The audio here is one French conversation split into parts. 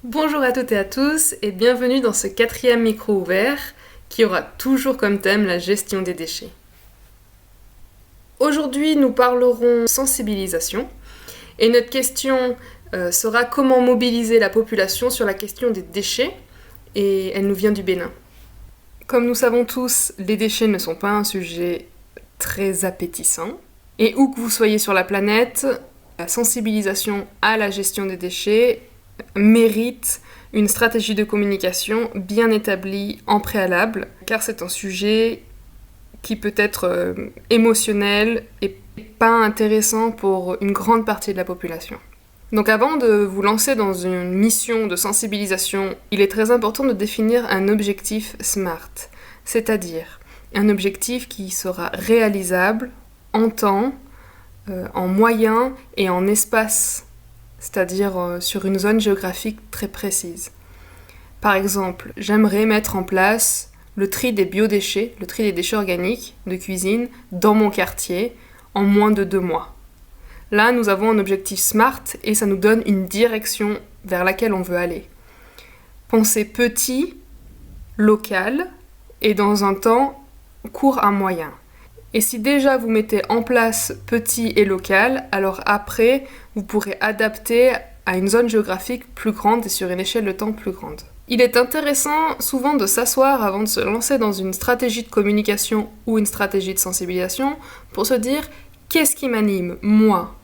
Bonjour à toutes et à tous et bienvenue dans ce 4e micro ouvert qui aura toujours comme thème la gestion des déchets. Aujourd'hui nous parlerons sensibilisation et notre question sera comment mobiliser la population sur la question des déchets et elle nous vient du Bénin. Comme nous savons tous, les déchets ne sont pas un sujet très appétissant et où que vous soyez sur la planète, la sensibilisation à la gestion des déchets mérite une stratégie de communication bien établie en préalable, car c'est un sujet qui peut être émotionnel et pas intéressant pour une grande partie de la population. Donc avant de vous lancer dans une mission de sensibilisation, il est très important de définir un objectif SMART, c'est-à-dire un objectif qui sera réalisable en temps, en moyens et en espace, c'est-à-dire sur une zone géographique très précise. Par exemple, j'aimerais mettre en place le tri des biodéchets, le tri des déchets organiques de cuisine dans mon quartier en moins de 2 mois. Là, nous avons un objectif SMART et ça nous donne une direction vers laquelle on veut aller. Pensez petit, local et dans un temps court à moyen. Et si déjà vous mettez en place petit et local, alors après, vous pourrez adapter à une zone géographique plus grande et sur une échelle de temps plus grande. Il est intéressant souvent de s'asseoir avant de se lancer dans une stratégie de communication ou une stratégie de sensibilisation pour se dire qu'est-ce qui m'anime, moi ?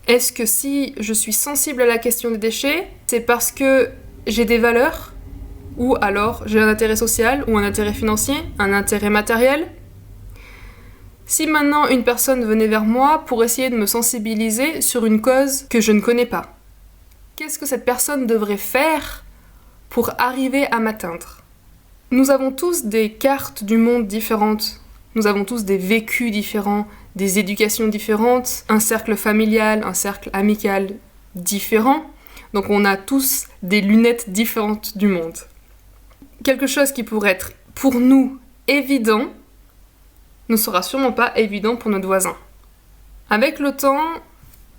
Est-ce que si je suis sensible à la question des déchets, c'est parce que j'ai des valeurs ? Ou alors j'ai un intérêt social ou un intérêt financier, un intérêt matériel ? Si maintenant une personne venait vers moi pour essayer de me sensibiliser sur une cause que je ne connais pas, qu'est-ce que cette personne devrait faire pour arriver à m'atteindre ? Nous avons tous des cartes du monde différentes, nous avons tous des vécus différents, des éducations différentes, un cercle familial, un cercle amical différent, donc on a tous des lunettes différentes du monde. Quelque chose qui pourrait être pour nous évident ne sera sûrement pas évident pour notre voisin. Avec le temps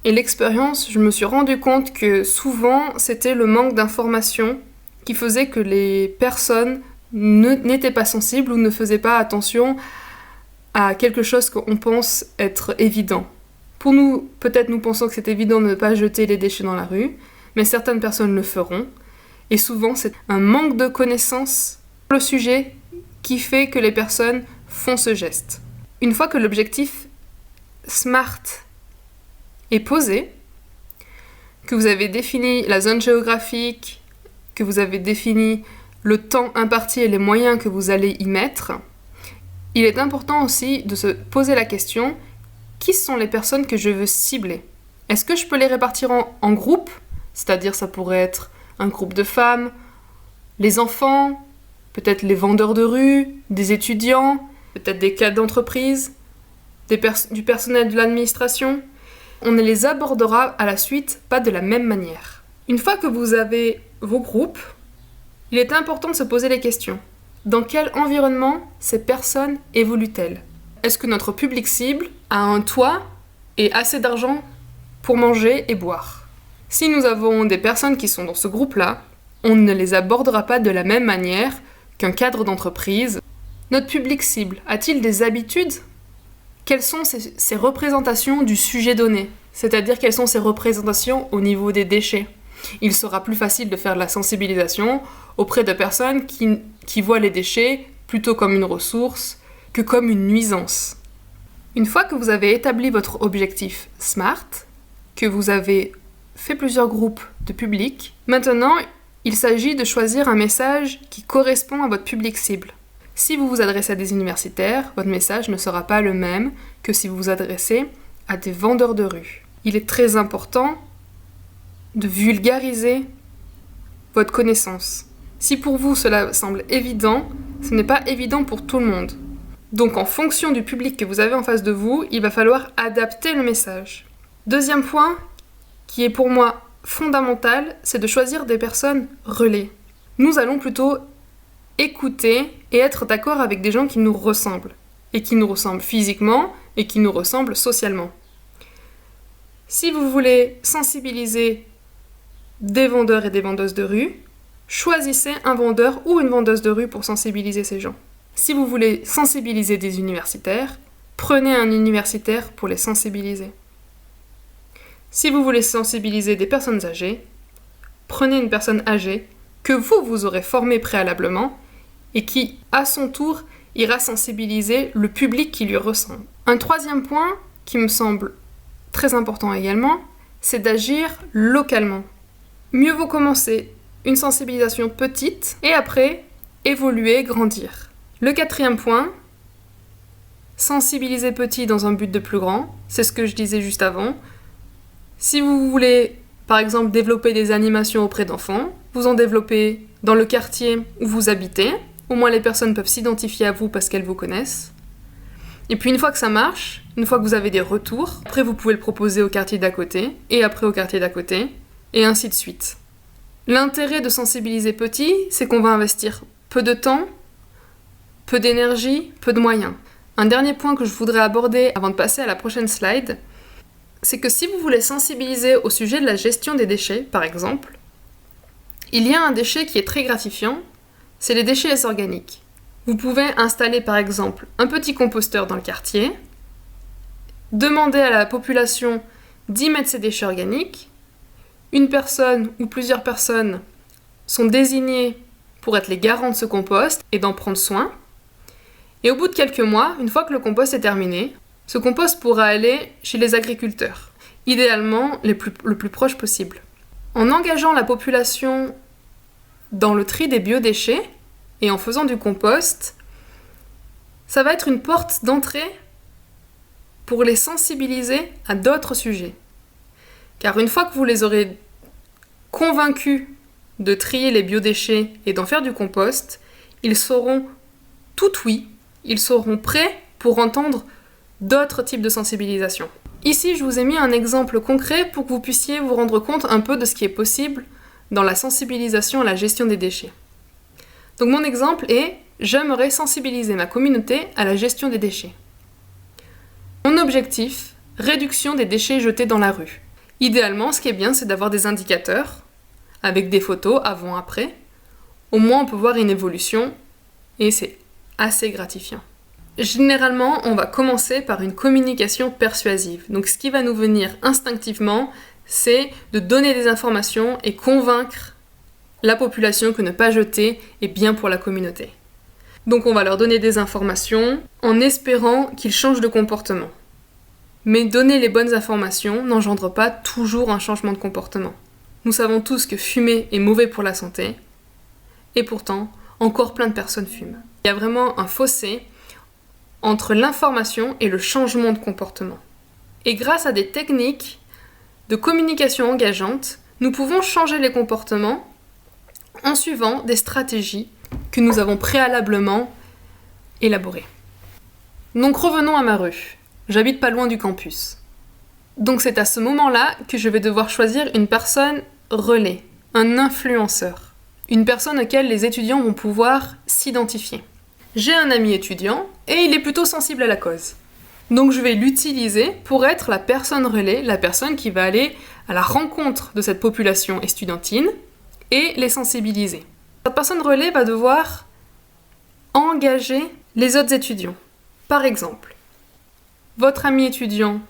et l'expérience, je me suis rendu compte que souvent c'était le manque d'information qui faisait que les personnes n'étaient pas sensibles ou ne faisaient pas attention à quelque chose qu'on pense être évident. Pour nous, peut-être nous pensons que c'est évident de ne pas jeter les déchets dans la rue, mais certaines personnes le feront, et souvent c'est un manque de connaissances sur le sujet qui fait que les personnes font ce geste. Une fois que l'objectif SMART est posé, que vous avez défini la zone géographique, que vous avez défini le temps imparti et les moyens que vous allez y mettre, il est important aussi de se poser la question, qui sont les personnes que je veux cibler ? Est-ce que je peux les répartir en groupes ? C'est-à-dire ça pourrait être un groupe de femmes, les enfants, peut-être les vendeurs de rue, des étudiants, peut-être des cadres d'entreprise, du personnel de l'administration. On ne les abordera à la suite pas de la même manière. Une fois que vous avez vos groupes, il est important de se poser les questions. Dans quel environnement ces personnes évoluent-elles ? Est-ce que notre public cible a un toit et assez d'argent pour manger et boire ? Si nous avons des personnes qui sont dans ce groupe-là, on ne les abordera pas de la même manière qu'un cadre d'entreprise. Notre public cible a-t-il des habitudes ? Quelles sont ses représentations du sujet donné ? C'est-à-dire quelles sont ses représentations au niveau des déchets ? Il sera plus facile de faire de la sensibilisation auprès de personnes qui voient les déchets plutôt comme une ressource que comme une nuisance. Une fois que vous avez établi votre objectif SMART, que vous avez fait plusieurs groupes de public, maintenant il s'agit de choisir un message qui correspond à votre public cible. Si vous vous adressez à des universitaires, votre message ne sera pas le même que si vous vous adressez à des vendeurs de rue. Il est très important de vulgariser votre connaissance. Si pour vous cela semble évident, ce n'est pas évident pour tout le monde. Donc en fonction du public que vous avez en face de vous, il va falloir adapter le message. Deuxième point, qui est pour moi fondamental, c'est de choisir des personnes relais. Nous allons plutôt écouter et être d'accord avec des gens qui nous ressemblent, et qui nous ressemblent physiquement, et qui nous ressemblent socialement. Si vous voulez sensibiliser des vendeurs et des vendeuses de rue, choisissez un vendeur ou une vendeuse de rue pour sensibiliser ces gens. Si vous voulez sensibiliser des universitaires, prenez un universitaire pour les sensibiliser. Si vous voulez sensibiliser des personnes âgées, prenez une personne âgée que vous aurez formée préalablement et qui, à son tour, ira sensibiliser le public qui lui ressemble. Un troisième point qui me semble très important également, c'est d'agir localement. Mieux vaut commencer une sensibilisation petite et après évoluer, grandir. Le quatrième point, sensibiliser petit dans un but de plus grand, c'est ce que je disais juste avant. Si vous voulez, par exemple, développer des animations auprès d'enfants, vous en développez dans le quartier où vous habitez, au moins les personnes peuvent s'identifier à vous parce qu'elles vous connaissent. Et puis une fois que ça marche, une fois que vous avez des retours, après vous pouvez le proposer au quartier d'à côté, et après au quartier d'à côté, et ainsi de suite. L'intérêt de sensibiliser petit, c'est qu'on va investir peu de temps, peu d'énergie, peu de moyens. Un dernier point que je voudrais aborder avant de passer à la prochaine slide, c'est que si vous voulez sensibiliser au sujet de la gestion des déchets, par exemple, il y a un déchet qui est très gratifiant, c'est les déchets organiques. Vous pouvez installer par exemple un petit composteur dans le quartier, demander à la population d'y mettre ses déchets organiques, une personne ou plusieurs personnes sont désignées pour être les garants de ce compost et d'en prendre soin. Et au bout de quelques mois, une fois que le compost est terminé, ce compost pourra aller chez les agriculteurs, idéalement le plus proche possible. En engageant la population dans le tri des biodéchets et en faisant du compost, ça va être une porte d'entrée pour les sensibiliser à d'autres sujets. Car une fois que vous les aurez convaincus de trier les biodéchets et d'en faire du compost, ils sauront tout oui, ils seront prêts pour entendre d'autres types de sensibilisation. Ici, je vous ai mis un exemple concret pour que vous puissiez vous rendre compte un peu de ce qui est possible dans la sensibilisation à la gestion des déchets. Donc mon exemple est « J'aimerais sensibiliser ma communauté à la gestion des déchets ». Mon objectif, réduction des déchets jetés dans la rue. Idéalement, ce qui est bien, c'est d'avoir des indicateurs, avec des photos avant-après. Au moins, on peut voir une évolution, et c'est assez gratifiant. Généralement, on va commencer par une communication persuasive. Donc ce qui va nous venir instinctivement, c'est de donner des informations et convaincre la population que ne pas jeter est bien pour la communauté. Donc on va leur donner des informations en espérant qu'ils changent de comportement. Mais donner les bonnes informations n'engendre pas toujours un changement de comportement. Nous savons tous que fumer est mauvais pour la santé, et pourtant, encore plein de personnes fument. Il y a vraiment un fossé entre l'information et le changement de comportement. Et grâce à des techniques de communication engageantes, nous pouvons changer les comportements en suivant des stratégies que nous avons préalablement élaborées. Donc revenons à ma rue. J'habite pas loin du campus. Donc c'est à ce moment-là que je vais devoir choisir une personne relais, un influenceur, une personne auquel les étudiants vont pouvoir s'identifier. J'ai un ami étudiant et il est plutôt sensible à la cause. Donc je vais l'utiliser pour être la personne relais, la personne qui va aller à la rencontre de cette population estudiantine et les sensibiliser. Cette personne relais va devoir engager les autres étudiants. Par exemple, votre ami étudiant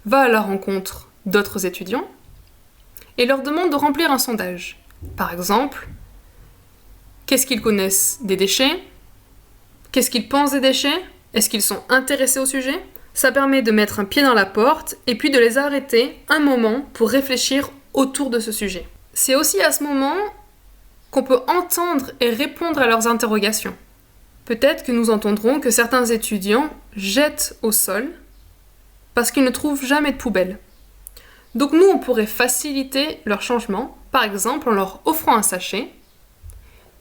va à la rencontre d'autres étudiants et leur demande de remplir un sondage. Par exemple, qu'est-ce qu'ils connaissent des déchets? Qu'est-ce qu'ils pensent des déchets? Est-ce qu'ils sont intéressés au sujet? Ça permet de mettre un pied dans la porte et puis de les arrêter un moment pour réfléchir autour de ce sujet. C'est aussi à ce moment qu'on peut entendre et répondre à leurs interrogations. Peut-être que nous entendrons que certains étudiants jettent au sol parce qu'ils ne trouvent jamais de poubelle. Donc nous, on pourrait faciliter leur changement, par exemple en leur offrant un sachet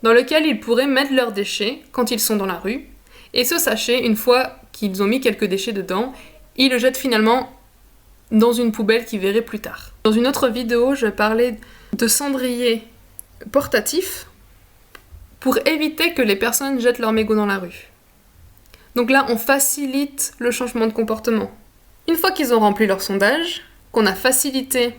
dans lequel ils pourraient mettre leurs déchets quand ils sont dans la rue. Et ce sachet, une fois qu'ils ont mis quelques déchets dedans, ils le jettent finalement dans une poubelle qu'ils verraient plus tard. Dans une autre vidéo, je parlais de cendriers portatifs pour éviter que les personnes jettent leurs mégots dans la rue. Donc là, on facilite le changement de comportement. Une fois qu'ils ont rempli leur sondage, qu'on a facilité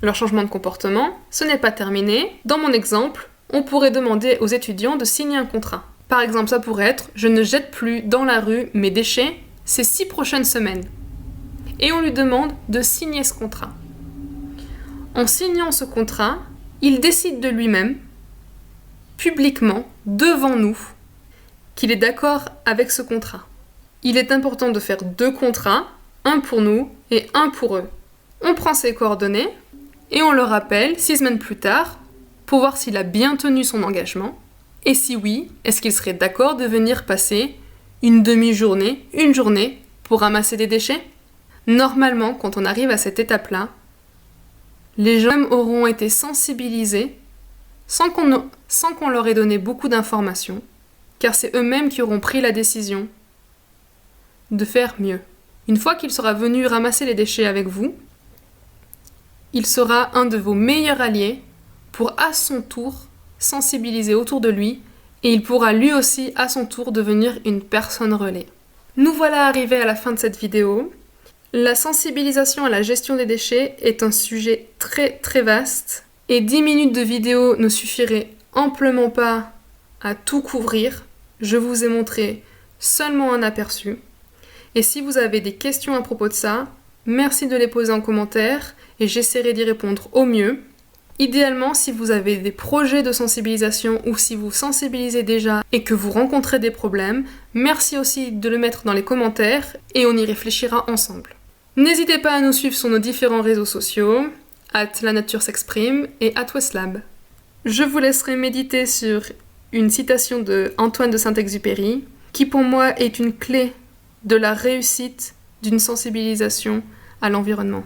leur changement de comportement, ce n'est pas terminé. Dans mon exemple, on pourrait demander aux étudiants de signer un contrat. Par exemple, ça pourrait être « Je ne jette plus dans la rue mes déchets ces 6 prochaines semaines ». Et on lui demande de signer ce contrat. En signant ce contrat, il décide de lui-même, publiquement, devant nous, qu'il est d'accord avec ce contrat. Il est important de faire 2 contrats, un pour nous et un pour eux. On prend ses coordonnées et on le rappelle 6 semaines plus tard pour voir s'il a bien tenu son engagement et si oui, est-ce qu'il serait d'accord de venir passer une demi-journée, une journée pour ramasser des déchets ? Normalement, quand on arrive à cette étape-là, les gens auront été sensibilisés sans qu'on leur ait donné beaucoup d'informations, car c'est eux-mêmes qui auront pris la décision de faire mieux. Une fois qu'il sera venu ramasser les déchets avec vous, il sera un de vos meilleurs alliés pour à son tour sensibiliser autour de lui et il pourra lui aussi à son tour devenir une personne relais. Nous voilà arrivés à la fin de cette vidéo. La sensibilisation à la gestion des déchets est un sujet très très vaste et 10 minutes de vidéo ne suffiraient amplement pas à tout couvrir. Je vous ai montré seulement un aperçu. Et si vous avez des questions à propos de ça, merci de les poser en commentaire et j'essaierai d'y répondre au mieux. Idéalement, si vous avez des projets de sensibilisation ou si vous sensibilisez déjà et que vous rencontrez des problèmes, merci aussi de le mettre dans les commentaires et on y réfléchira ensemble. N'hésitez pas à nous suivre sur nos différents réseaux sociaux, @lanature-s'exprime et @westlab. Je vous laisserai méditer sur une citation de Antoine de Saint-Exupéry, qui pour moi est une clé de la réussite d'une sensibilisation à l'environnement.